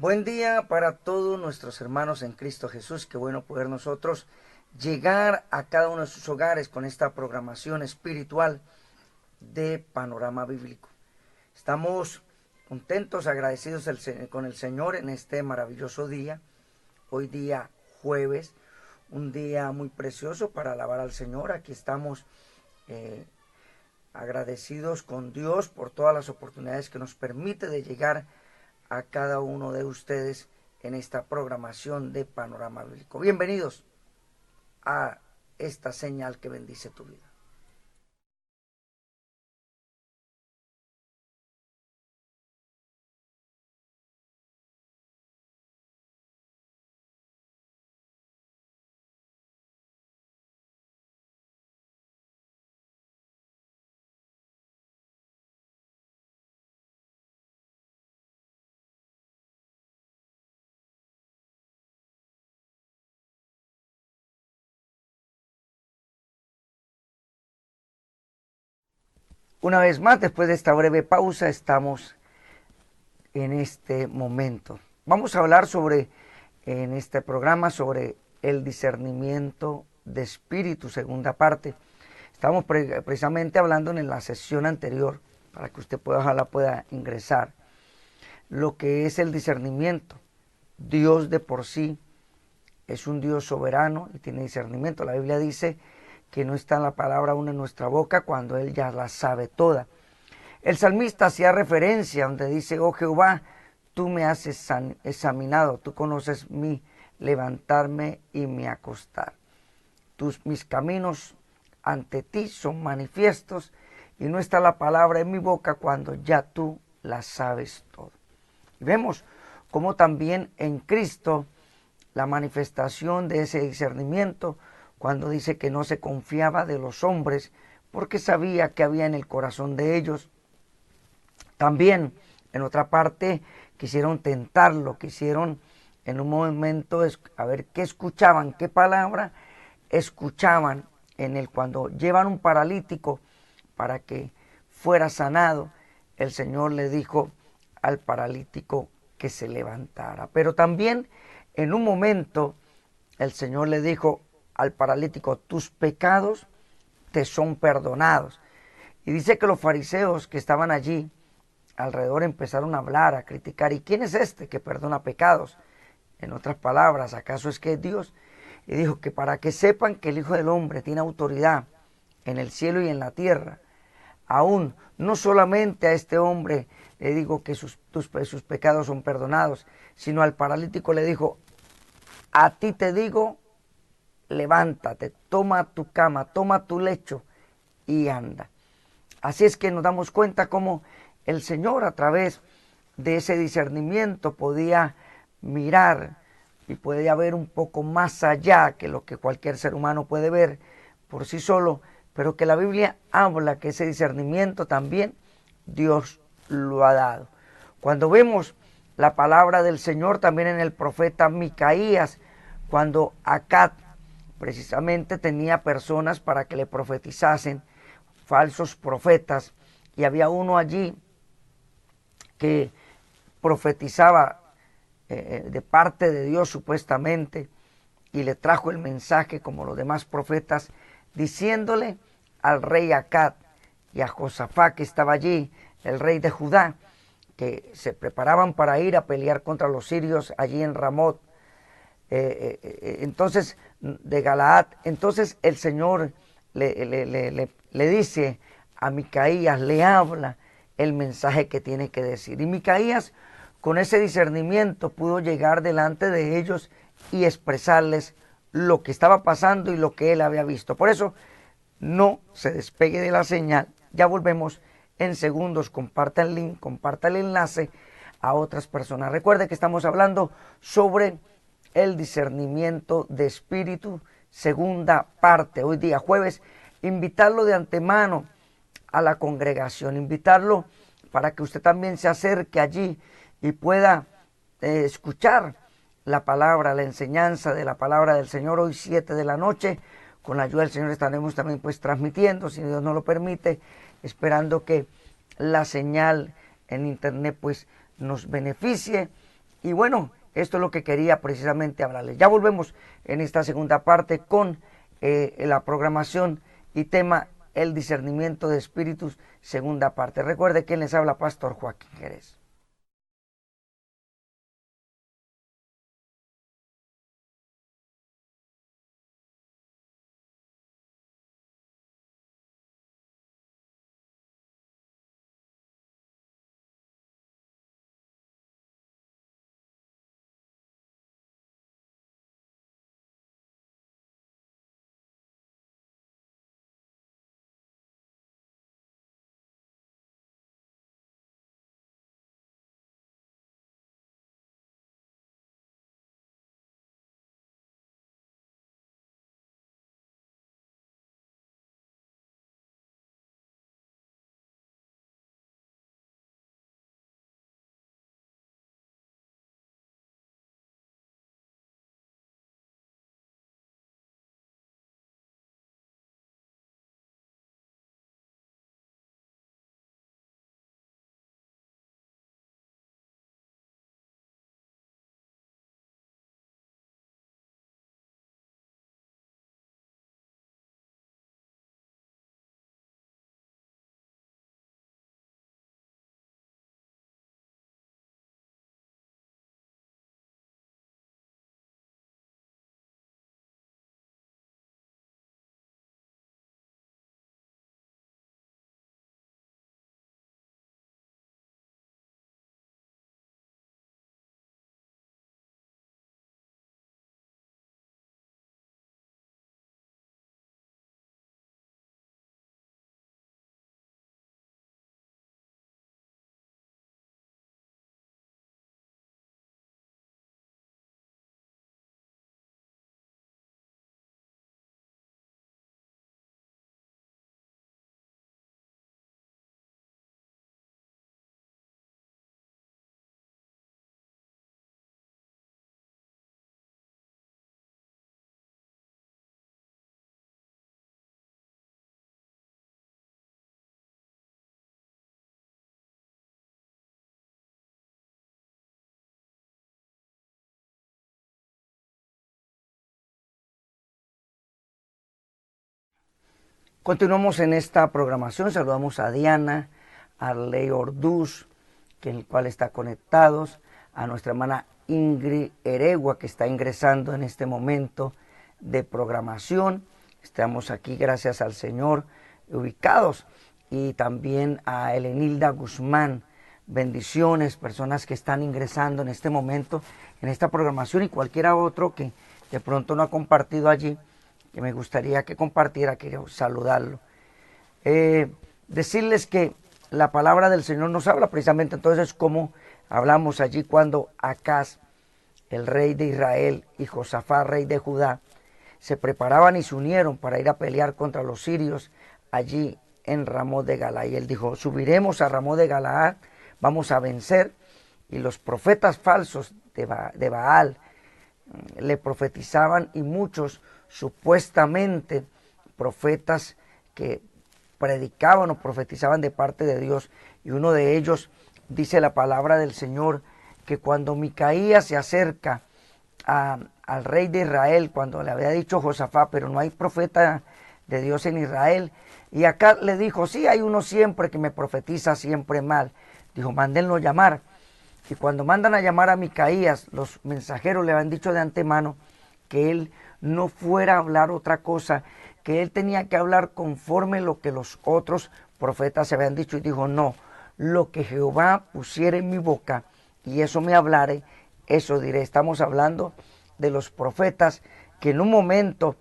Buen día para todos nuestros hermanos en Cristo Jesús. Qué bueno poder nosotros llegar a cada uno de sus hogares con esta programación espiritual de Panorama Bíblico. Estamos contentos, agradecidos con el Señor en este maravilloso día. Hoy día jueves, un día muy precioso para alabar al Señor. Aquí estamos agradecidos con Dios por todas las oportunidades que nos permite de llegar a cada uno de ustedes en esta programación de Panorama Bíblico. Bienvenidos a esta señal que bendice tu vida. Una vez más, después de esta breve pausa, estamos en este momento. Vamos a hablar en este programa, sobre el discernimiento de espíritu, segunda parte. Estamos precisamente hablando en la sesión anterior, para que usted ojalá pueda ingresar, lo que es el discernimiento. Dios de por sí es un Dios soberano y tiene discernimiento. La Biblia dice que no está la palabra aún en nuestra boca cuando Él ya la sabe toda. El salmista hacía referencia donde dice: oh Jehová, tú me has examinado, tú conoces mi levantarme y mi acostar. Mis caminos ante ti son manifiestos, y no está la palabra en mi boca cuando ya tú la sabes todo. Y vemos cómo también en Cristo la manifestación de ese discernimiento, cuando dice que no se confiaba de los hombres porque sabía que había en el corazón de ellos. También en otra parte quisieron tentarlo, quisieron en un momento a ver qué escuchaban, qué palabra escuchaban en él. Cuando llevan un paralítico para que fuera sanado, el Señor le dijo al paralítico que se levantara. Pero también en un momento el Señor le dijo al paralítico: tus pecados te son perdonados. Y dice que los fariseos que estaban allí alrededor empezaron a hablar, a criticar: ¿y quién es este que perdona pecados? En otras palabras, ¿acaso es que es Dios? Y dijo que para que sepan que el Hijo del Hombre tiene autoridad en el cielo y en la tierra, aún no solamente a este hombre le digo que sus pecados son perdonados, sino al paralítico le dijo: a ti te digo, levántate, toma tu cama, toma tu lecho y anda. Así es que nos damos cuenta cómo el Señor, a través de ese discernimiento, podía mirar y podía ver un poco más allá que lo que cualquier ser humano puede ver por sí solo, pero que la Biblia habla que ese discernimiento también Dios lo ha dado. Cuando vemos la palabra del Señor también en el profeta Micaías, cuando Acab precisamente tenía personas para que le profetizasen, falsos profetas, y había uno allí que profetizaba de parte de Dios supuestamente, y le trajo el mensaje como los demás profetas, diciéndole al rey Acab y a Josafat, que estaba allí, el rey de Judá, que se preparaban para ir a pelear contra los sirios allí en Ramot, entonces de Galaad. Entonces el Señor le dice a Micaías, le habla el mensaje que tiene que decir. Y Micaías, con ese discernimiento, pudo llegar delante de ellos y expresarles lo que estaba pasando y lo que él había visto. Por eso, no se despegue de la señal. Ya volvemos en segundos. Comparta el link, comparta el enlace a otras personas. Recuerde que estamos hablando sobre el discernimiento de espíritu, segunda parte. Hoy día jueves, invitarlo de antemano a la congregación, invitarlo para que usted también se acerque allí y pueda escuchar la palabra, la enseñanza de la palabra del Señor. Hoy 7 de la noche, con la ayuda del Señor, estaremos también pues transmitiendo, si Dios nos lo permite, esperando que la señal en internet pues nos beneficie Y bueno, esto es lo que quería precisamente hablarles. Ya volvemos en esta segunda parte con la programación y tema el discernimiento de espíritus, segunda parte. Recuerde que les habla Pastor Joaquín Jerez. Continuamos en esta programación. Saludamos a Diana, a Ley Orduz, que el cual está conectados, a nuestra hermana Ingrid Eregua, que está ingresando en este momento de programación. Estamos aquí, gracias al Señor, ubicados. Y también a Elenilda Guzmán. Bendiciones, personas que están ingresando en este momento en esta programación y cualquiera otro que de pronto no ha compartido allí, que me gustaría que compartiera, quiero saludarlo. Decirles que la palabra del Señor nos habla precisamente entonces como hablamos allí cuando Acaz, el rey de Israel, y Josafat, rey de Judá, se preparaban y se unieron para ir a pelear contra los sirios allí en Ramot de Galaad. Y él dijo, subiremos a Ramot de Galaad, vamos a vencer. Y los profetas falsos de Baal le profetizaban, y muchos supuestamente profetas que predicaban o profetizaban de parte de Dios, y uno de ellos dice la palabra del Señor que cuando Micaías se acerca al rey de Israel, cuando le había dicho Josafat, pero no hay profeta de Dios en Israel, y acá le dijo, sí, hay uno siempre que me profetiza siempre mal, dijo, mándenlo llamar. Y cuando mandan a llamar a Micaías, los mensajeros le habían dicho de antemano que él no fuera a hablar otra cosa, que él tenía que hablar conforme lo que los otros profetas se habían dicho. Y dijo, no, lo que Jehová pusiera en mi boca y eso me hablare, eso diré. Estamos hablando de los profetas que en un momento,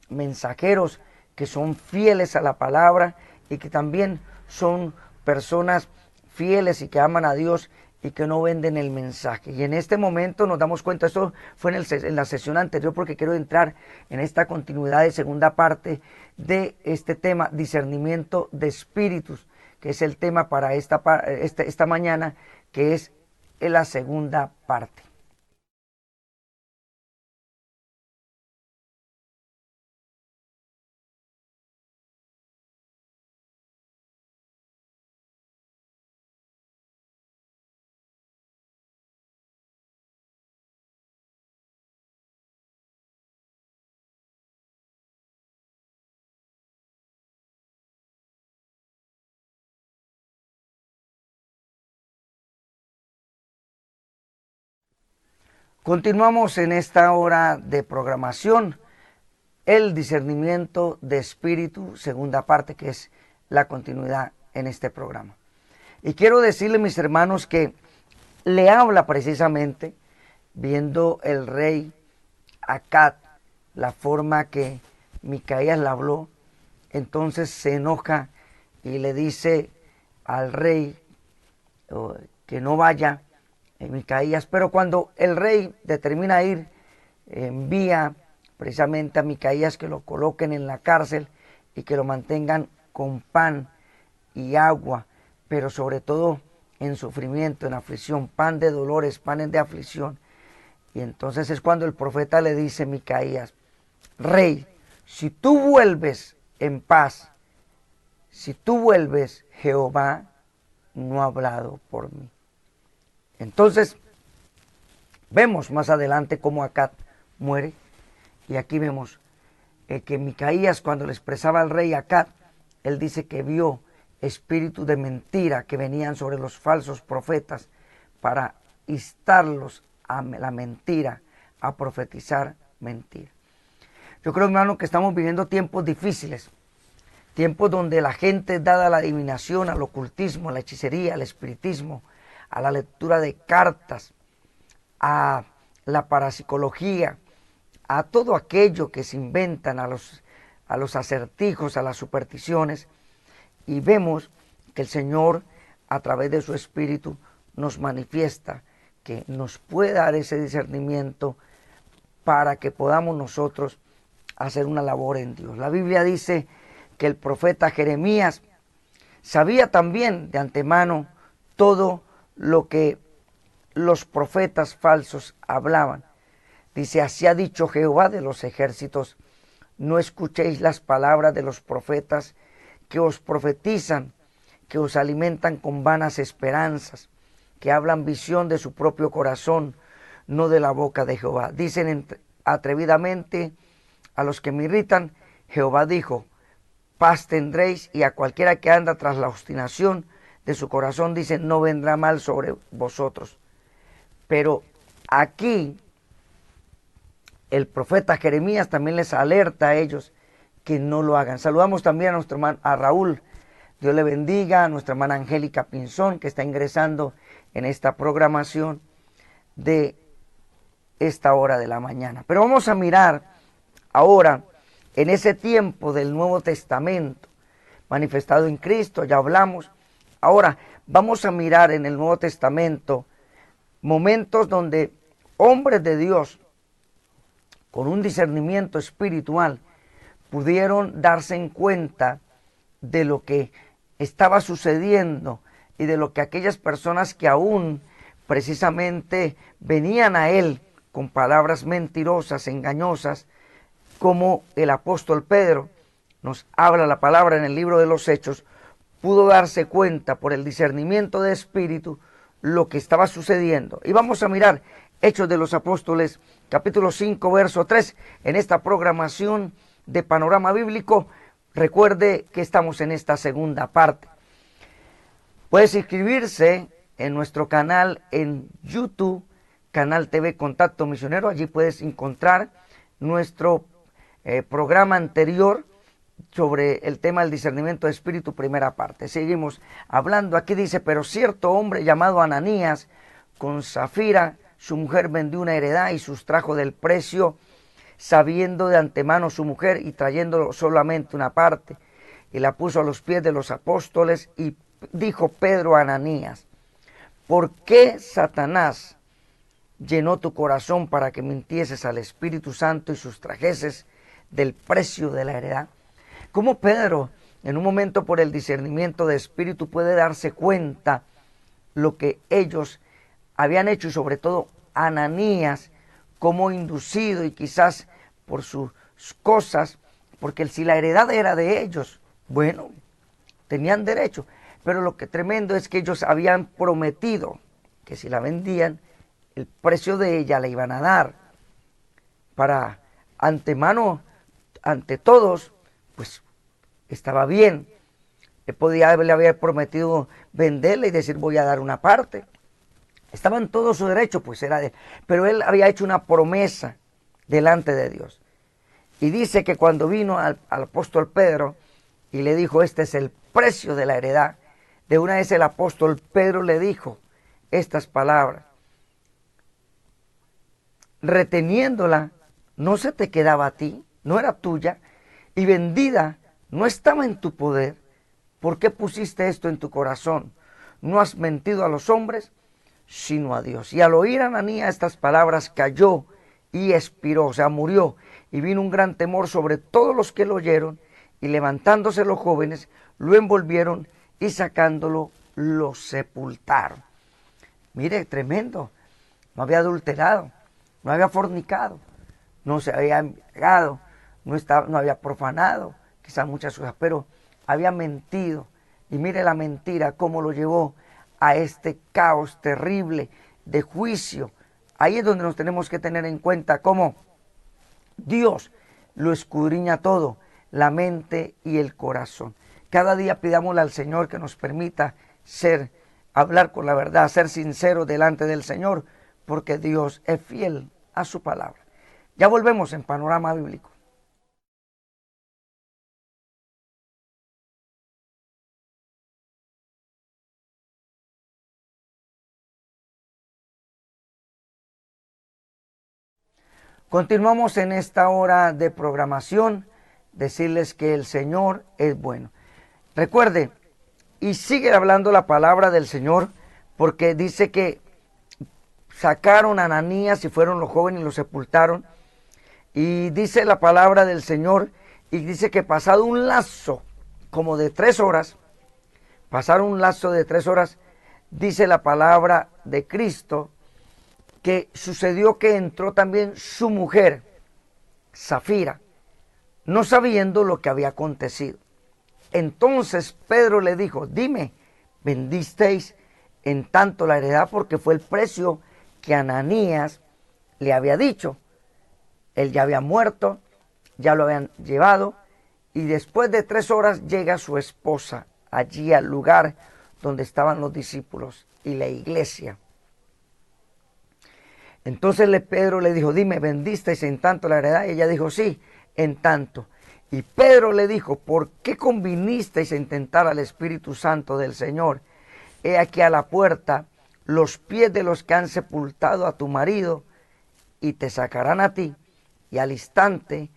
mensajeros que son fieles a la palabra y que también son personas fieles y que aman a Dios y que no venden el mensaje. Y en este momento nos damos cuenta, esto fue en la sesión anterior, porque quiero entrar en esta continuidad de segunda parte de este tema, discernimiento de espíritus, que es el tema para esta mañana, que es la segunda parte. Continuamos en esta hora de programación, el discernimiento de espíritu, segunda parte, que es la continuidad en este programa. Y quiero decirle, mis hermanos, que le habla precisamente viendo el rey Acab, la forma que Micaías le habló. Entonces se enoja y le dice al rey que no vaya Micaías, pero cuando el rey determina ir, envía precisamente a Micaías que lo coloquen en la cárcel y que lo mantengan con pan y agua, pero sobre todo en sufrimiento, en aflicción, pan de dolores, panes de aflicción. Y entonces es cuando el profeta le dice a Micaías: rey, si tú vuelves en paz, si tú vuelves, Jehová no ha hablado por mí. Entonces, vemos más adelante cómo Acab muere. Y aquí vemos que Micaías, cuando le expresaba al rey Acab, él dice que vio espíritus de mentira que venían sobre los falsos profetas para instarlos a la mentira, a profetizar mentira. Yo creo, hermano, que estamos viviendo tiempos difíciles, tiempos donde la gente es dada a la adivinación, al ocultismo, a la hechicería, al espiritismo, a la lectura de cartas, a la parapsicología, a todo aquello que se inventan, a los acertijos, a las supersticiones. Y vemos que el Señor, a través de su Espíritu, nos manifiesta que nos puede dar ese discernimiento para que podamos nosotros hacer una labor en Dios. La Biblia dice que el profeta Jeremías sabía también de antemano todo lo que los profetas falsos hablaban. Dice: así ha dicho Jehová de los ejércitos, no escuchéis las palabras de los profetas que os profetizan, que os alimentan con vanas esperanzas, que hablan visión de su propio corazón, no de la boca de Jehová. Dicen atrevidamente a los que me irritan: Jehová dijo, paz tendréis, y a cualquiera que anda tras la obstinación de su corazón, dicen, no vendrá mal sobre vosotros. Pero aquí el profeta Jeremías también les alerta a ellos que no lo hagan. Saludamos también a nuestro hermano, a Raúl. Dios le bendiga. A nuestra hermana Angélica Pinzón, que está ingresando en esta programación de esta hora de la mañana. Pero vamos a mirar ahora en ese tiempo del Nuevo Testamento manifestado en Cristo. Ya hablamos. Ahora vamos a mirar en el Nuevo Testamento momentos donde hombres de Dios con un discernimiento espiritual pudieron darse en cuenta de lo que estaba sucediendo y de lo que aquellas personas que aún precisamente venían a él con palabras mentirosas, engañosas, como el apóstol Pedro nos habla la palabra en el libro de los Hechos, pudo darse cuenta por el discernimiento de espíritu lo que estaba sucediendo. Y vamos a mirar Hechos de los Apóstoles, capítulo 5, verso 3, en esta programación de Panorama Bíblico. Recuerde que estamos en esta segunda parte. Puedes inscribirse en nuestro canal en YouTube, Canal TV Contacto Misionero. Allí puedes encontrar nuestro programa anterior sobre el tema del discernimiento de espíritu, primera parte. Seguimos hablando. Aquí dice: pero cierto hombre llamado Ananías, con Zafira, su mujer, vendió una heredad y sustrajo del precio, sabiendo de antemano su mujer, y trayendo solamente una parte, y la puso a los pies de los apóstoles. Y dijo Pedro a Ananías: ¿por qué Satanás llenó tu corazón para que mintieses al Espíritu Santo y sustrajeses del precio de la heredad? ¿Cómo Pedro, en un momento por el discernimiento de espíritu, puede darse cuenta lo que ellos habían hecho, y sobre todo Ananías, cómo inducido y quizás por sus cosas, porque si la heredad era de ellos, bueno, tenían derecho, pero lo que tremendo es que ellos habían prometido que si la vendían, el precio de ella le iban a dar para antemano, ante todos, pues estaba bien. Le había prometido venderla y decir: voy a dar una parte. Estaba en todo su derecho, pues era de él. Pero él había hecho una promesa delante de Dios. Y dice que cuando vino al apóstol Pedro y le dijo, este es el precio de la heredad, de una vez el apóstol Pedro le dijo estas palabras: reteniéndola, no se te quedaba a ti, no era tuya, y vendida, no estaba en tu poder. ¿Por qué pusiste esto en tu corazón? No has mentido a los hombres, sino a Dios. Y al oír Ananías estas palabras, cayó y expiró, o sea, murió. Y vino un gran temor sobre todos los que lo oyeron, y levantándose los jóvenes, lo envolvieron y sacándolo, lo sepultaron. Mire, tremendo. No había adulterado, no había fornicado, no se había embriagado, no había profanado, quizás muchas cosas, pero había mentido. Y mire la mentira, cómo lo llevó a este caos terrible de juicio. Ahí es donde nos tenemos que tener en cuenta cómo Dios lo escudriña todo, la mente y el corazón. Cada día pidámosle al Señor que nos permita hablar con la verdad, ser sincero delante del Señor, porque Dios es fiel a su palabra. Ya volvemos en Panorama Bíblico. Continuamos en esta hora de programación, decirles que el Señor es bueno. Recuerde, y sigue hablando la palabra del Señor, porque dice que sacaron a Ananías y fueron los jóvenes y lo sepultaron. Y dice la palabra del Señor, y dice que pasado un lapso como de 3 horas, pasaron un lapso de 3 horas, dice la palabra de Cristo, que sucedió que entró también su mujer, Safira, no sabiendo lo que había acontecido. Entonces Pedro le dijo, dime, ¿vendisteis en tanto la heredad? Porque fue el precio que Ananías le había dicho. Él ya había muerto, ya lo habían llevado, y después de 3 horas llega su esposa allí al lugar donde estaban los discípulos y la iglesia. Entonces Pedro le dijo, dime, ¿vendisteis en tanto la heredad? Y ella dijo, sí, en tanto. Y Pedro le dijo, ¿por qué convinisteis en tentar al Espíritu Santo del Señor? He aquí a la puerta los pies de los que han sepultado a tu marido, y te sacarán a ti. Y al instante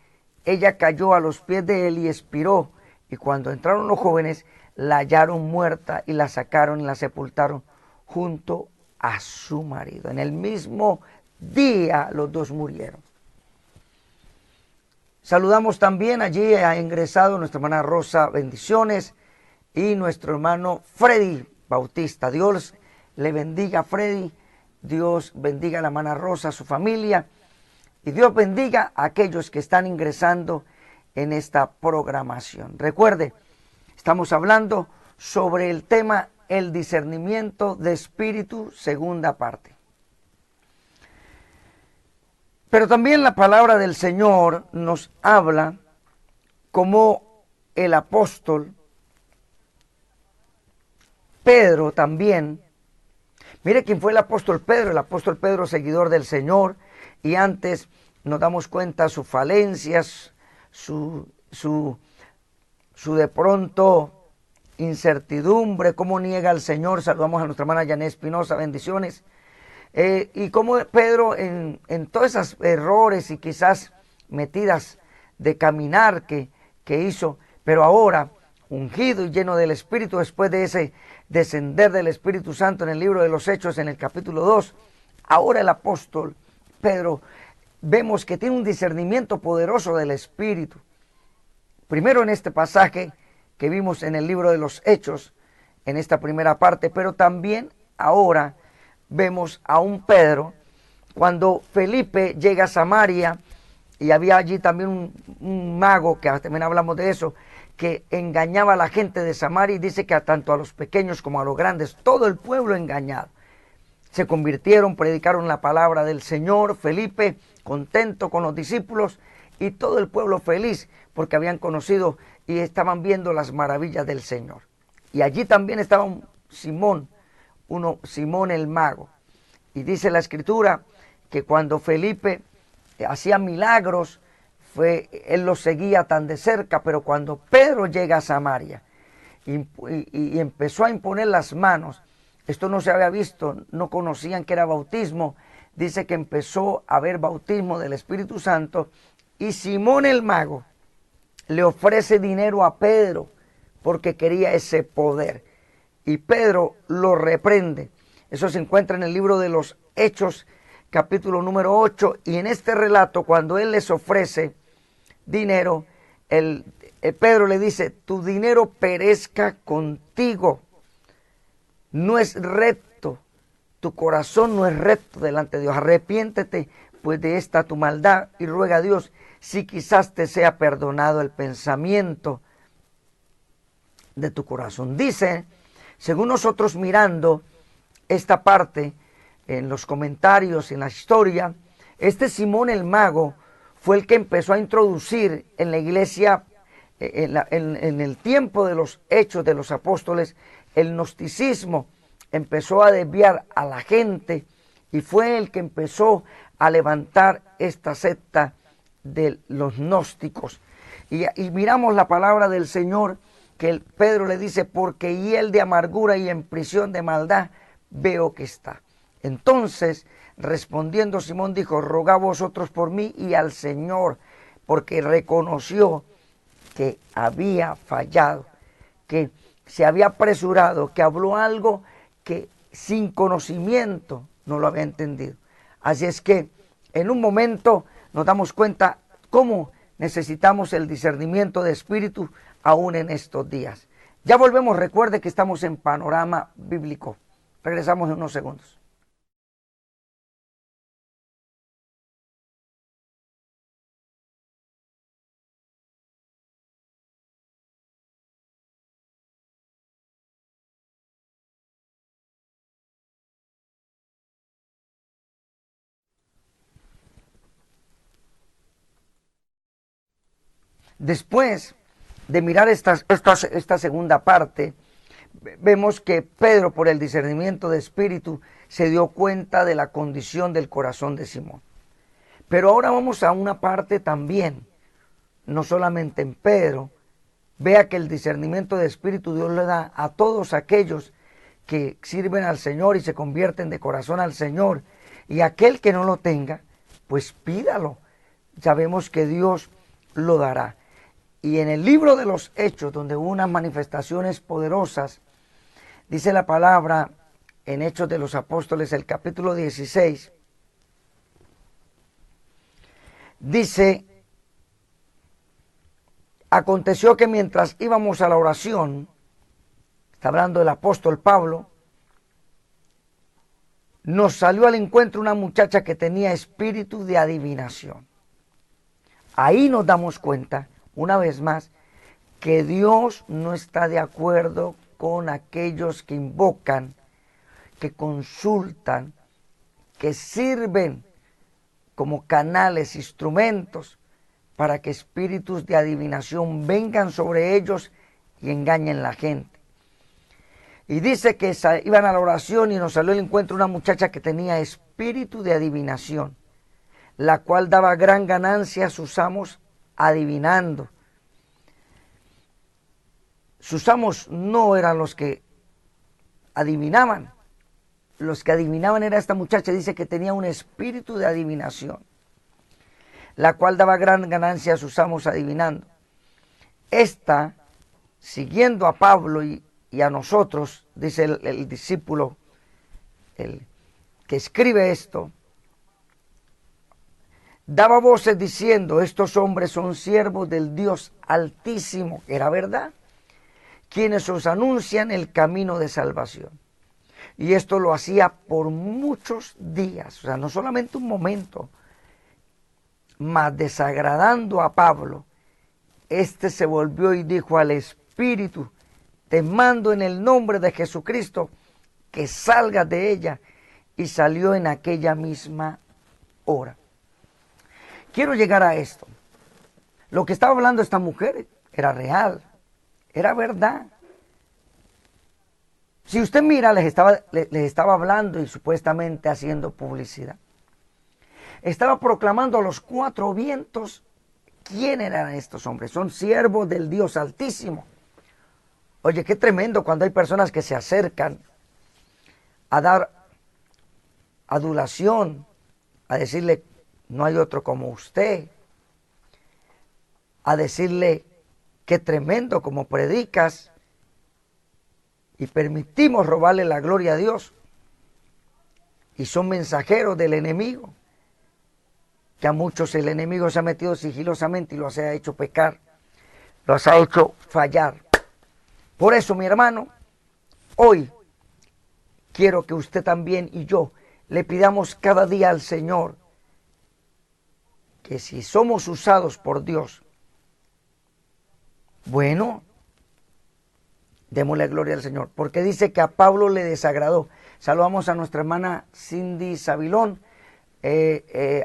ella cayó a los pies de él y expiró. Y cuando entraron los jóvenes, la hallaron muerta y la sacaron y la sepultaron junto a su marido. En el mismo día los dos murieron. Saludamos también, allí ha ingresado nuestra hermana Rosa, bendiciones, y nuestro hermano Freddy Bautista. Dios le bendiga a Freddy, Dios bendiga a la hermana Rosa, a su familia, y Dios bendiga a aquellos que están ingresando en esta programación. Recuerde, estamos hablando sobre el tema el discernimiento de espíritu, segunda parte. Pero también la palabra del Señor nos habla como el apóstol Pedro también. Mire quién fue el apóstol Pedro, seguidor del Señor, y antes nos damos cuenta sus falencias, su de pronto incertidumbre, cómo niega al Señor. Saludamos a nuestra hermana Yané Espinosa, bendiciones. Y como Pedro en todos esos errores y quizás metidas de caminar que hizo, pero ahora ungido y lleno del Espíritu, después de ese descender del Espíritu Santo en el libro de los Hechos, en el capítulo 2, ahora el apóstol Pedro, vemos que tiene un discernimiento poderoso del Espíritu. Primero en este pasaje que vimos en el libro de los Hechos, en esta primera parte, pero también ahora vemos a un Pedro cuando Felipe llega a Samaria, y había allí también un mago, que también hablamos de eso, que engañaba a la gente de Samaria, y dice que tanto a los pequeños como a los grandes, todo el pueblo engañado. Se convirtieron, predicaron la palabra del Señor. Felipe contento con los discípulos y todo el pueblo feliz porque habían conocido y estaban viendo las maravillas del Señor. Y allí también estaba Simón el mago. Y dice la Escritura que cuando Felipe hacía milagros, él los seguía tan de cerca, pero cuando Pedro llega a Samaria y empezó a imponer las manos, esto no se había visto, no conocían que era bautismo, dice que empezó a haber bautismo del Espíritu Santo, y Simón el mago le ofrece dinero a Pedro porque quería ese poder, y Pedro lo reprende. Eso se encuentra en el libro de los Hechos, capítulo número 8, y en este relato, cuando él les ofrece dinero, Pedro le dice: tu dinero perezca contigo, no es recto, tu corazón no es recto delante de Dios, arrepiéntete pues de esta tu maldad y ruega a Dios si quizás te sea perdonado el pensamiento de tu corazón. Dice, según nosotros mirando esta parte en los comentarios, en la historia, este Simón el mago fue el que empezó a introducir en la iglesia, en el tiempo de los hechos de los apóstoles, el gnosticismo. Empezó a desviar a la gente y fue el que empezó a levantar esta secta de los gnósticos. Y miramos la palabra del Señor, que Pedro le dice: porque hiel de amargura y en prisión de maldad veo que está. Entonces, respondiendo Simón dijo: rogad vosotros por mí y al Señor, porque reconoció que había fallado, que se había apresurado, que habló algo que sin conocimiento no lo había entendido. Así es que en un momento nos damos cuenta cómo necesitamos el discernimiento de espíritu aún en estos días. Ya volvemos, recuerde que estamos en Panorama Bíblico. Regresamos en unos segundos. Después de mirar esta segunda parte, vemos que Pedro, por el discernimiento de espíritu, se dio cuenta de la condición del corazón de Simón. Pero ahora vamos a una parte también, no solamente en Pedro. Vea que el discernimiento de espíritu Dios le da a todos aquellos que sirven al Señor y se convierten de corazón al Señor. Y aquel que no lo tenga, pues pídalo. Sabemos que Dios lo dará. Y en el libro de los Hechos, donde hubo unas manifestaciones poderosas, dice la palabra en Hechos de los Apóstoles, el capítulo 16, dice: aconteció que mientras íbamos a la oración, está hablando del apóstol Pablo, nos salió al encuentro una muchacha que tenía espíritu de adivinación. Ahí nos damos cuenta, una vez más, que Dios no está de acuerdo con aquellos que invocan, que consultan, que sirven como canales, instrumentos, para que espíritus de adivinación vengan sobre ellos y engañen a la gente. Y dice que iban a la oración y nos salió al encuentro una muchacha que tenía espíritu de adivinación, la cual daba gran ganancia a sus amos adivinando. Sus amos no eran los que adivinaban. Los que adivinaban era esta muchacha. Dice que tenía un espíritu de adivinación, la cual daba gran ganancia a sus amos adivinando. Esta, siguiendo a Pablo y a nosotros, dice el discípulo, el que escribe esto, daba voces diciendo: estos hombres son siervos del Dios Altísimo, que era verdad, quienes os anuncian el camino de salvación. Y esto lo hacía por muchos días, o sea, no solamente un momento, mas desagradando a Pablo, este se volvió y dijo al espíritu: te mando en el nombre de Jesucristo que salgas de ella. Y salió en aquella misma hora. Quiero llegar a esto. Lo que estaba hablando esta mujer era real, era verdad. Si usted mira, les estaba hablando y supuestamente haciendo publicidad. Estaba proclamando a los cuatro vientos quién eran estos hombres. Son siervos del Dios Altísimo. Oye, qué tremendo cuando hay personas que se acercan a dar adulación, a decirle, no hay otro como usted, a decirle, qué tremendo como predicas, y permitimos robarle la gloria a Dios. Y son mensajeros del enemigo, que a muchos el enemigo se ha metido sigilosamente y los ha hecho pecar, los ha hecho fallar. Por eso, mi hermano, hoy quiero que usted también y yo le pidamos cada día al Señor que si somos usados por Dios, bueno, démosle gloria al Señor, porque dice que a Pablo le desagradó. Saludamos a nuestra hermana Cindy Sabilón,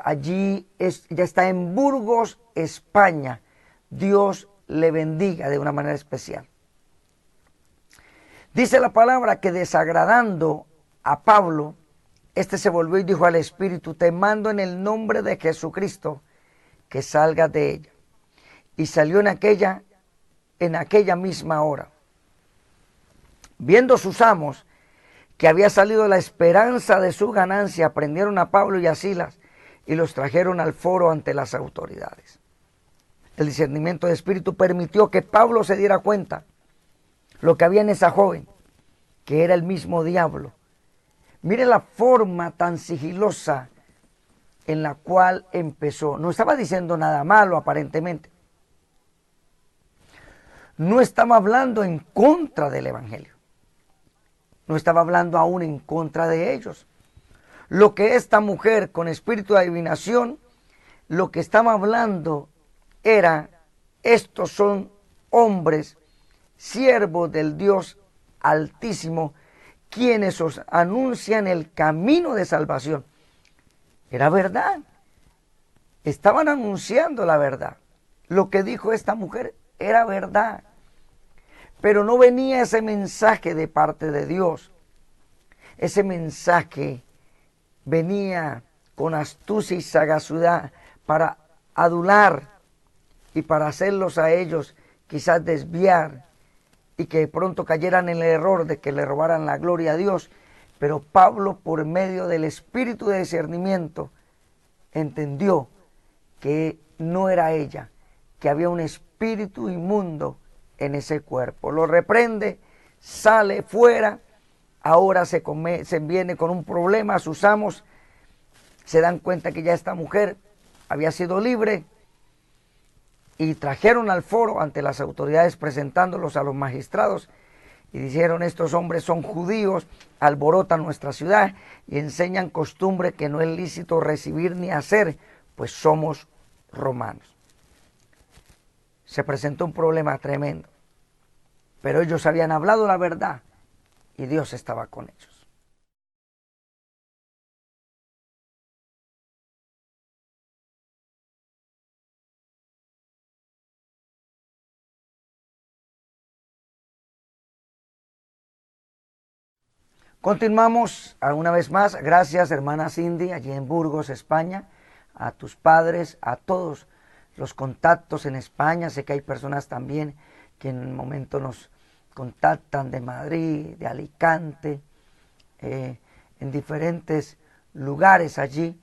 allí ya está en Burgos, España. Dios le bendiga de una manera especial. Dice la palabra que desagradando a Pablo, este se volvió y dijo al Espíritu, te mando en el nombre de Jesucristo que salgas de ella. Y salió en aquella misma hora. Viendo sus amos que había salido la esperanza de su ganancia, prendieron a Pablo y a Silas y los trajeron al foro ante las autoridades. El discernimiento de espíritu permitió que Pablo se diera cuenta lo que había en esa joven, que era el mismo diablo. Mire la forma tan sigilosa en la cual empezó. No estaba diciendo nada malo aparentemente. No estaba hablando en contra del evangelio. No estaba hablando aún en contra de ellos. Lo que esta mujer con espíritu de adivinación, lo que estaba hablando era, estos son hombres, siervos del Dios Altísimo, quienes os anuncian el camino de salvación. Era verdad. Estaban anunciando la verdad. Lo que dijo esta mujer era verdad. Pero no venía ese mensaje de parte de Dios. Ese mensaje venía con astucia y sagacidad para adular y para hacerlos a ellos quizás desviar y que de pronto cayeran en el error de que le robaran la gloria a Dios. Pero Pablo, por medio del espíritu de discernimiento, entendió que no era ella, que había un espíritu inmundo en ese cuerpo. Lo reprende, sale fuera, ahora se viene con un problema. Sus amos se dan cuenta que ya esta mujer había sido libre y trajeron al foro ante las autoridades presentándolos a los magistrados y dijeron, estos hombres son judíos, alborotan nuestra ciudad y enseñan costumbre que no es lícito recibir ni hacer, pues somos romanos. Se presentó un problema tremendo, pero ellos habían hablado la verdad y Dios estaba con ellos. Continuamos una vez más. Gracias, hermana Cindy, allí en Burgos, España, a tus padres, a todos los contactos en España. Sé que hay personas también que en el momento nos contactan de Madrid, de Alicante, en diferentes lugares allí,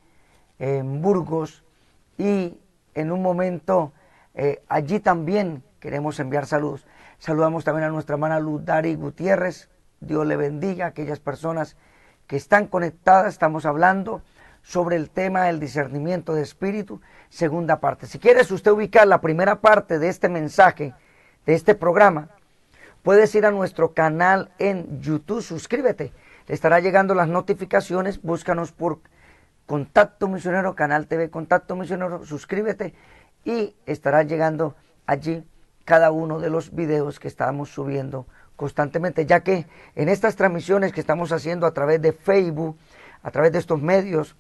en Burgos, y en un momento allí también queremos enviar saludos. Saludamos también a nuestra hermana Ludari Gutiérrez. Dios le bendiga a aquellas personas que están conectadas. Estamos hablando sobre el tema del discernimiento de espíritu, segunda parte. Si quieres usted ubicar la primera parte de este mensaje, de este programa, puedes ir a nuestro canal en YouTube, suscríbete. Le estará llegando las notificaciones, búscanos por Contacto Misionero, Canal TV Contacto Misionero, suscríbete y estará llegando allí cada uno de los videos que estamos subiendo constantemente, ya que en estas transmisiones que estamos haciendo a través de Facebook, a través de estos medios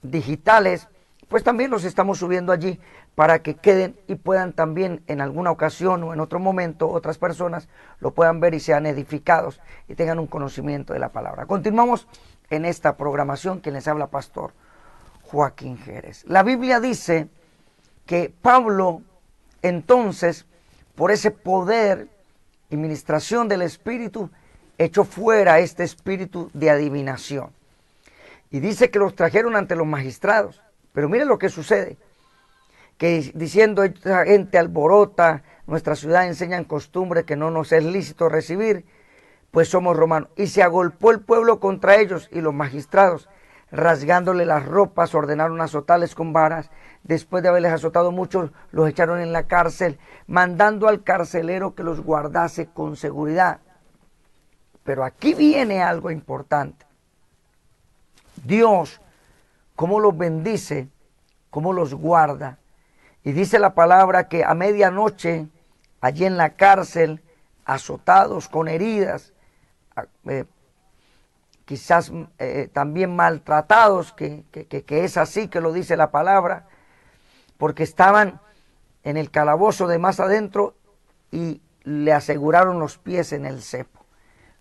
digitales, pues también los estamos subiendo allí para que queden y puedan también en alguna ocasión o en otro momento otras personas lo puedan ver y sean edificados y tengan un conocimiento de la palabra. Continuamos en esta programación. Quien les habla, Pastor Joaquín Jerez. La Biblia dice que Pablo entonces, por ese poder y ministración del Espíritu, echó fuera este espíritu de adivinación. Y dice que los trajeron ante los magistrados. Pero miren lo que sucede, que diciendo: esta gente alborota nuestra ciudad, enseñan costumbre que no nos es lícito recibir, pues somos romanos. Y se agolpó el pueblo contra ellos, y los magistrados, rasgándole las ropas, ordenaron azotarles con varas. Después de haberles azotado mucho, los echaron en la cárcel, mandando al carcelero que los guardase con seguridad. Pero aquí viene algo importante. Dios, cómo los bendice, cómo los guarda. Y dice la palabra que a medianoche, allí en la cárcel, azotados, con heridas, quizás también maltratados, que es así que lo dice la palabra, porque estaban en el calabozo de más adentro y le aseguraron los pies en el cepo,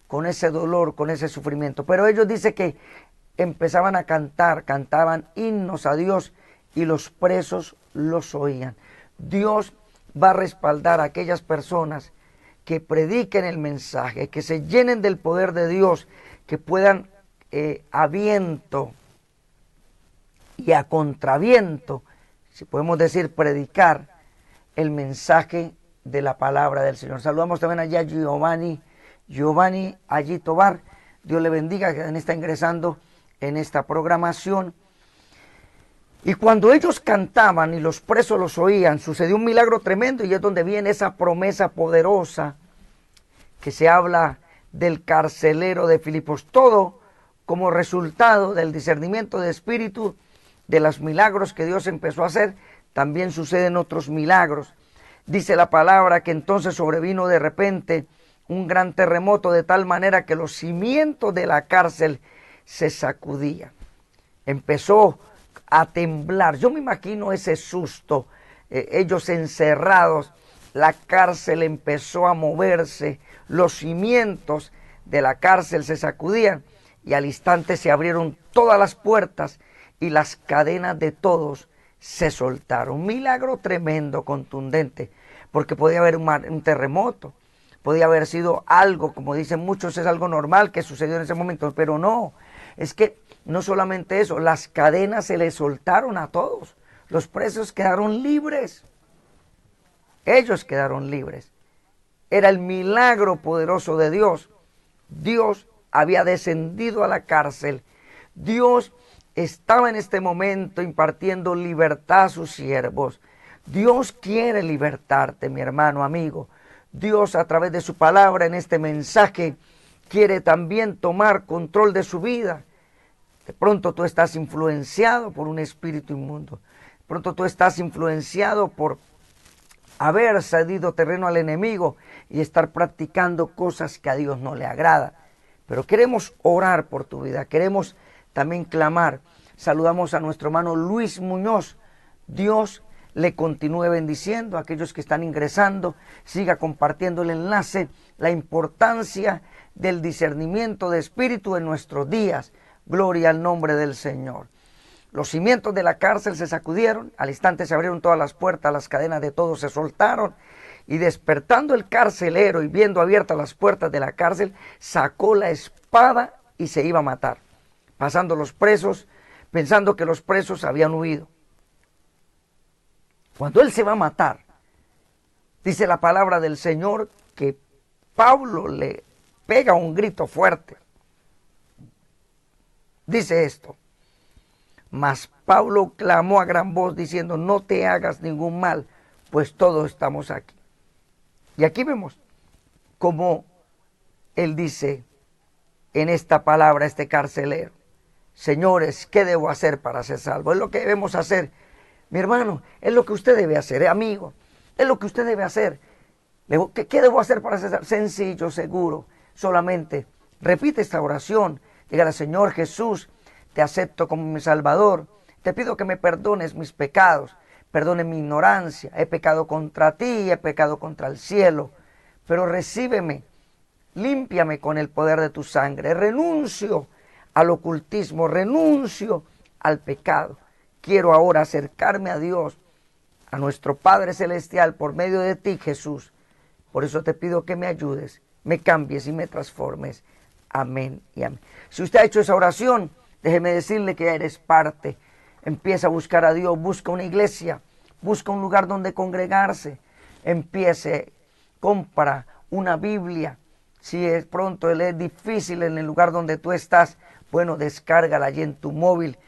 con ese dolor, con ese sufrimiento. Pero ellos dicen que empezaban a cantar, cantaban himnos a Dios y los presos los oían. Dios va a respaldar a aquellas personas que prediquen el mensaje, que se llenen del poder de Dios, que puedan a viento y a contraviento, si podemos decir, predicar el mensaje de la palabra del Señor. Saludamos también allá a Giovanni allí Tobar. Dios le bendiga, que está ingresando en esta programación. Y cuando ellos cantaban y los presos los oían, sucedió un milagro tremendo, y es donde viene esa promesa poderosa que se habla del carcelero de Filipos. Todo como resultado del discernimiento de espíritu, de los milagros que Dios empezó a hacer. También suceden otros milagros. Dice la palabra que entonces sobrevino de repente un gran terremoto, de tal manera que los cimientos de la cárcel se sacudían. Empezó a temblar. Yo me imagino ese susto, ellos encerrados, la cárcel empezó a moverse, los cimientos de la cárcel se sacudían, y al instante se abrieron todas las puertas y las cadenas de todos se soltaron. Un milagro tremendo, contundente, porque podía haber un terremoto, podía haber sido algo, como dicen muchos, es algo normal que sucedió en ese momento, pero no, es que no solamente eso, las cadenas se les soltaron a todos, los presos quedaron libres, ellos quedaron libres. Era el milagro poderoso de Dios. Dios había descendido a la cárcel, Dios estaba en este momento impartiendo libertad a sus siervos. Dios quiere libertarte, mi hermano, amigo. Dios, a través de su palabra en este mensaje, quiere también tomar control de su vida. De pronto tú estás influenciado por un espíritu inmundo. De pronto tú estás influenciado por haber cedido terreno al enemigo y estar practicando cosas que a Dios no le agrada. Pero queremos orar por tu vida, queremos también clamar. Saludamos a nuestro hermano Luis Muñoz. Dios le continúe bendiciendo a aquellos que están ingresando. Siga compartiendo el enlace, la importancia del discernimiento de espíritu en nuestros días. Gloria al nombre del Señor. Los cimientos de la cárcel se sacudieron, al instante se abrieron todas las puertas, las cadenas de todos se soltaron, y despertando el carcelero y viendo abiertas las puertas de la cárcel, sacó la espada y se iba a matar, pasando los presos, pensando que los presos habían huido. Cuando él se va a matar, dice la palabra del Señor que Pablo le pega un grito fuerte. Dice esto: mas Pablo clamó a gran voz diciendo: no te hagas ningún mal, pues todos estamos aquí. Y aquí vemos cómo él dice en esta palabra, este carcelero: señores, ¿qué debo hacer para ser salvo? Es lo que debemos hacer, mi hermano, es lo que usted debe hacer, amigo, es lo que usted debe hacer. ¿Qué debo hacer para ser salvo? Sencillo, seguro, solamente repite esta oración. Dígale: Señor Jesús, te acepto como mi Salvador, Te pido que me perdones mis pecados, perdone mi ignorancia. He pecado contra ti, he pecado contra el cielo. Pero recíbeme, límpiame con el poder de tu sangre. Renuncio al ocultismo, renuncio al pecado. Quiero ahora acercarme a Dios, a nuestro Padre Celestial, por medio de ti, Jesús. Por eso te pido que me ayudes, me cambies y me transformes. Amén y amén. Si usted ha hecho esa oración, déjeme decirle que ya eres parte. Empieza a buscar a Dios, busca una iglesia, busca un lugar donde congregarse. Empiece, compra una Biblia. Si es pronto, es difícil en el lugar donde tú estás, bueno, descárgala allí en tu móvil,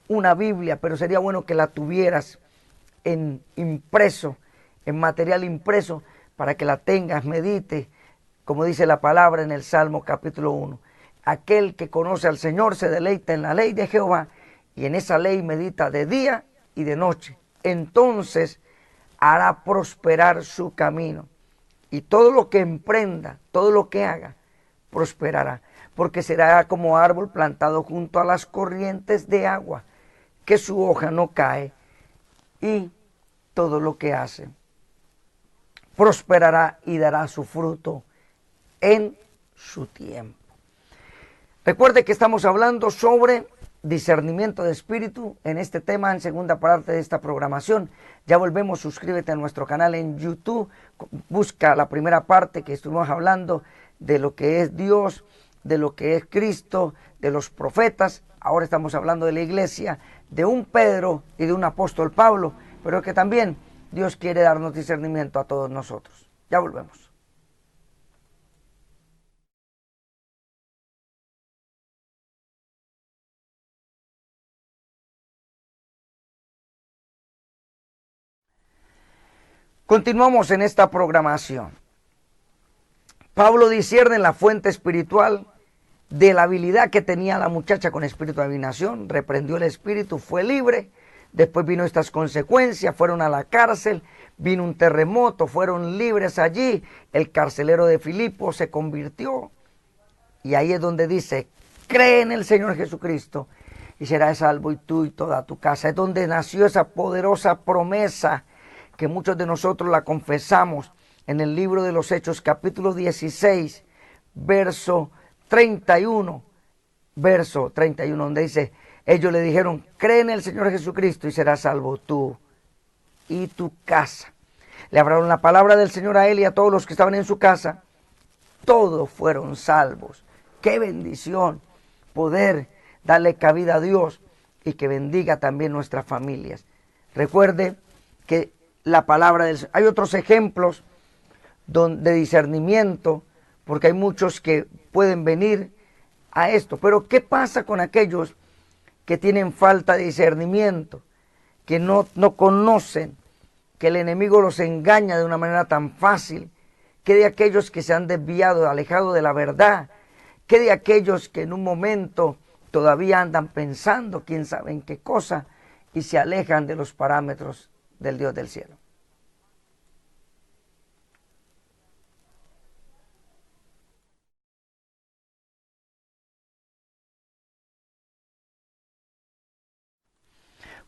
una Biblia, pero sería bueno que la tuvieras en impreso, en material impreso, para que la tengas, medite, como dice la palabra en el Salmo capítulo 1. Aquel que conoce al Señor se deleita en la ley de Jehová, y en esa ley medita de día y de noche. Entonces hará prosperar su camino, y todo lo que emprenda, todo lo que haga, prosperará, porque será como árbol plantado junto a las corrientes de agua, que su hoja no cae, y todo lo que hace prosperará y dará su fruto en su tiempo. Recuerde que estamos hablando sobre discernimiento de espíritu en este tema, en segunda parte de esta programación. Ya volvemos, suscríbete a nuestro canal en YouTube, busca la primera parte que estuvimos hablando de lo que es Dios, de lo que es Cristo, de los profetas. Ahora estamos hablando de la iglesia, de un Pedro y de un apóstol Pablo, pero que también Dios quiere darnos discernimiento a todos nosotros. Ya volvemos. Continuamos en esta programación. Pablo discierne la fuente espiritual de la habilidad que tenía la muchacha con espíritu de adivinación. Reprendió el espíritu, fue libre. Después vino estas consecuencias, fueron a la cárcel, vino un terremoto, fueron libres allí. El carcelero de Filipo se convirtió. Y ahí es donde dice, cree en el Señor Jesucristo y serás salvo, y tú y toda tu casa. Es donde nació esa poderosa promesa que muchos de nosotros la confesamos en el libro de los Hechos, capítulo 16, verso 31, donde dice, ellos le dijeron, cree en el Señor Jesucristo y serás salvo tú y tu casa. Le hablaron la palabra del Señor a él y a todos los que estaban en su casa. Todos fueron salvos. ¡Qué bendición! Poder darle cabida a Dios y que bendiga también nuestras familias. Recuerde que la palabra del Señor. Hay otros ejemplos de discernimiento, porque hay muchos que pueden venir a esto. Pero ¿qué pasa con aquellos que tienen falta de discernimiento, que no conocen, que el enemigo los engaña de una manera tan fácil? ¿Qué de aquellos que se han desviado, alejado de la verdad? ¿Qué de aquellos que en un momento todavía andan pensando quién sabe en qué cosa y se alejan de los parámetros del Dios del cielo?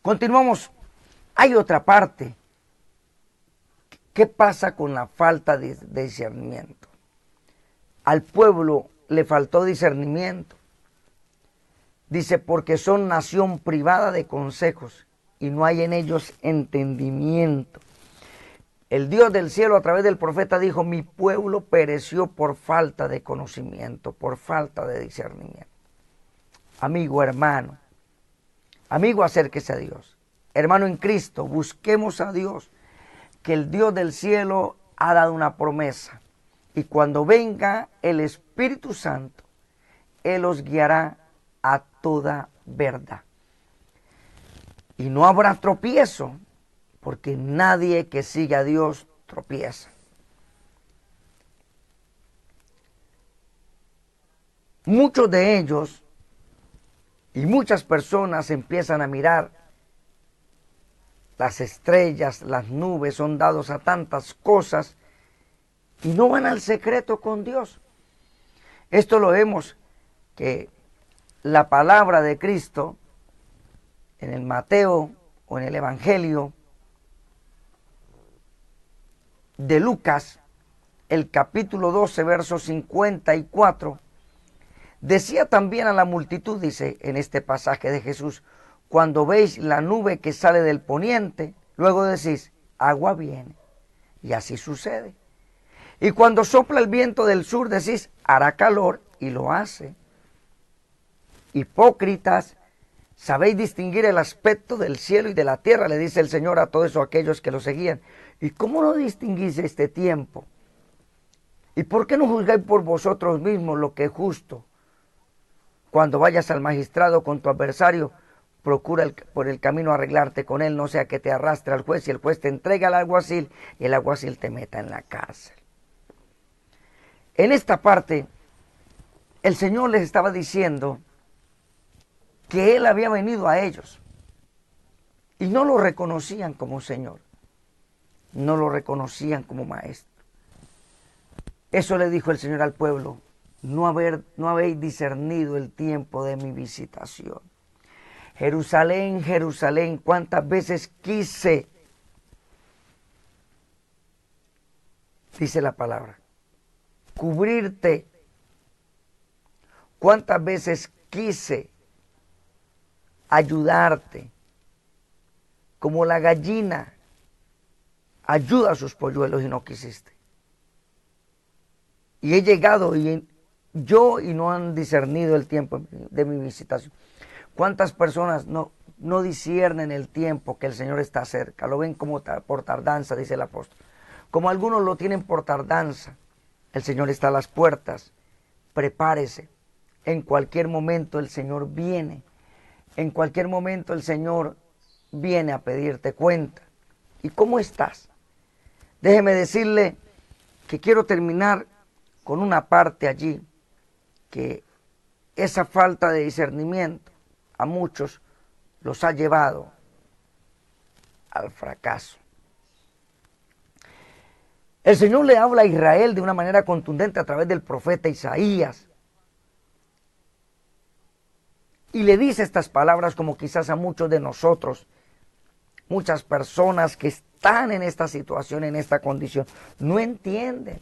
Continuamos. Hay otra parte. ¿Qué pasa con la falta de discernimiento? Al pueblo le faltó discernimiento. Dice, porque son nación privada de consejos y no hay en ellos entendimiento. El Dios del cielo a través del profeta dijo, mi pueblo pereció por falta de conocimiento, por falta de discernimiento. Amigo, hermano, amigo, acérquese a Dios. Hermano en Cristo, busquemos a Dios, que el Dios del cielo ha dado una promesa. Y cuando venga el Espíritu Santo, Él os guiará a toda verdad. Y no habrá tropiezo, porque nadie que siga a Dios tropieza. Muchos de ellos y muchas personas empiezan a mirar las estrellas, las nubes, son dados a tantas cosas y no van al secreto con Dios. Esto lo vemos que la palabra de Cristo en el Mateo o en el Evangelio de Lucas, el capítulo 12, verso 54, decía también a la multitud, dice en este pasaje de Jesús, cuando veis la nube que sale del poniente, luego decís, agua viene. Y así sucede. Y cuando sopla el viento del sur, decís, hará calor, y lo hace. Hipócritas, sabéis distinguir el aspecto del cielo y de la tierra, le dice el Señor a todos aquellos que lo seguían. ¿Y cómo no distinguís este tiempo? ¿Y por qué no juzgáis por vosotros mismos lo que es justo? Cuando vayas al magistrado con tu adversario, procura por el camino arreglarte con él, no sea que te arrastre al juez y el juez te entregue al alguacil y el alguacil te meta en la cárcel. En esta parte, el Señor les estaba diciendo que Él había venido a ellos y no lo reconocían como Señor, no lo reconocían como Maestro. Eso le dijo el Señor al pueblo, no habéis discernido el tiempo de mi visitación. Jerusalén, Jerusalén, cuántas veces quise, dice la palabra, cubrirte. Cuántas veces quise ayudarte, como la gallina ayuda a sus polluelos y no quisiste. Y he llegado y no han discernido el tiempo de mi visitación. ¿Cuántas personas no disciernen el tiempo que el Señor está cerca? Lo ven como por tardanza, dice el apóstol. Como algunos lo tienen por tardanza, el Señor está a las puertas. Prepárese. En cualquier momento el Señor viene. En cualquier momento el Señor viene a pedirte cuenta. ¿Y cómo estás? Déjeme decirle que quiero terminar con una parte allí, que esa falta de discernimiento a muchos los ha llevado al fracaso. El Señor le habla a Israel de una manera contundente a través del profeta Isaías. Y le dice estas palabras como quizás a muchos de nosotros, muchas personas que están en esta situación, en esta condición, no entienden.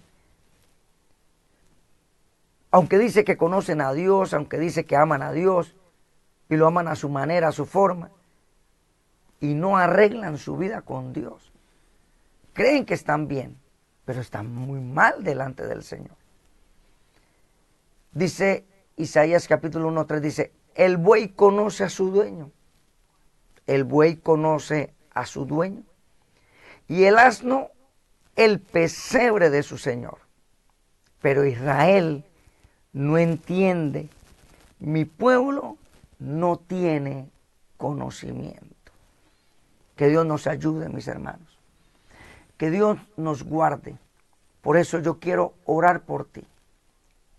Aunque dice que conocen a Dios, aunque dice que aman a Dios, y lo aman a su manera, a su forma, y no arreglan su vida con Dios. Creen que están bien, pero están muy mal delante del Señor. Dice Isaías capítulo 1:3, dice, el buey conoce a su dueño, el buey conoce a su dueño, y el asno el pesebre de su Señor. Pero Israel no entiende, mi pueblo no tiene conocimiento. Que Dios nos ayude, mis hermanos. Que Dios nos guarde. Por eso yo quiero orar por ti,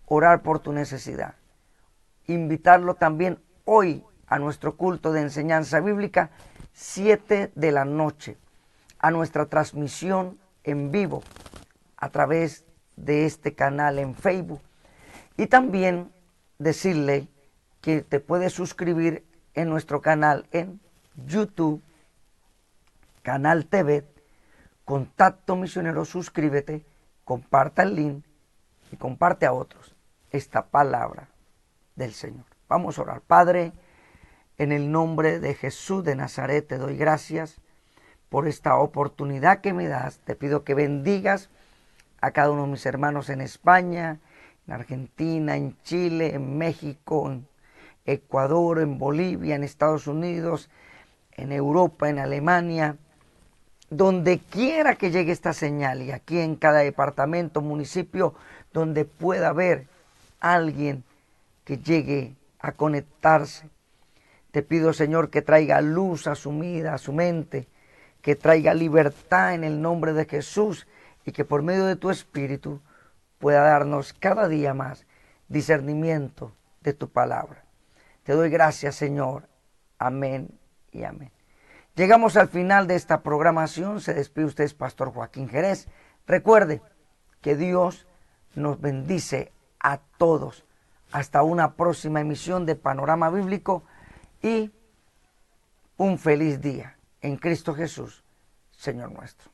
orar por tu necesidad. Invitarlo también hoy a nuestro culto de enseñanza bíblica, 7 de la noche, a nuestra transmisión en vivo a través de este canal en Facebook. Y también decirle que te puedes suscribir en nuestro canal en YouTube, Canal TV, Contacto Misionero, suscríbete, comparta el link y comparte a otros esta palabra del Señor. Vamos a orar. Padre, en el nombre de Jesús de Nazaret te doy gracias por esta oportunidad que me das. Te pido que bendigas a cada uno de mis hermanos en España, en Argentina, en Chile, en México, en Ecuador, en Bolivia, en Estados Unidos, en Europa, en Alemania, donde quiera que llegue esta señal, y aquí en cada departamento, municipio, donde pueda haber alguien que llegue a conectarse. Te pido, Señor, que traiga luz a su vida, a su mente, que traiga libertad en el nombre de Jesús, y que por medio de tu Espíritu pueda darnos cada día más discernimiento de tu palabra. Te doy gracias, Señor. Amén y amén. Llegamos al final de esta programación. Se despide usted, Pastor Joaquín Jerez. Recuerde que Dios nos bendice a todos. Hasta una próxima emisión de Panorama Bíblico, y un feliz día en Cristo Jesús, Señor nuestro.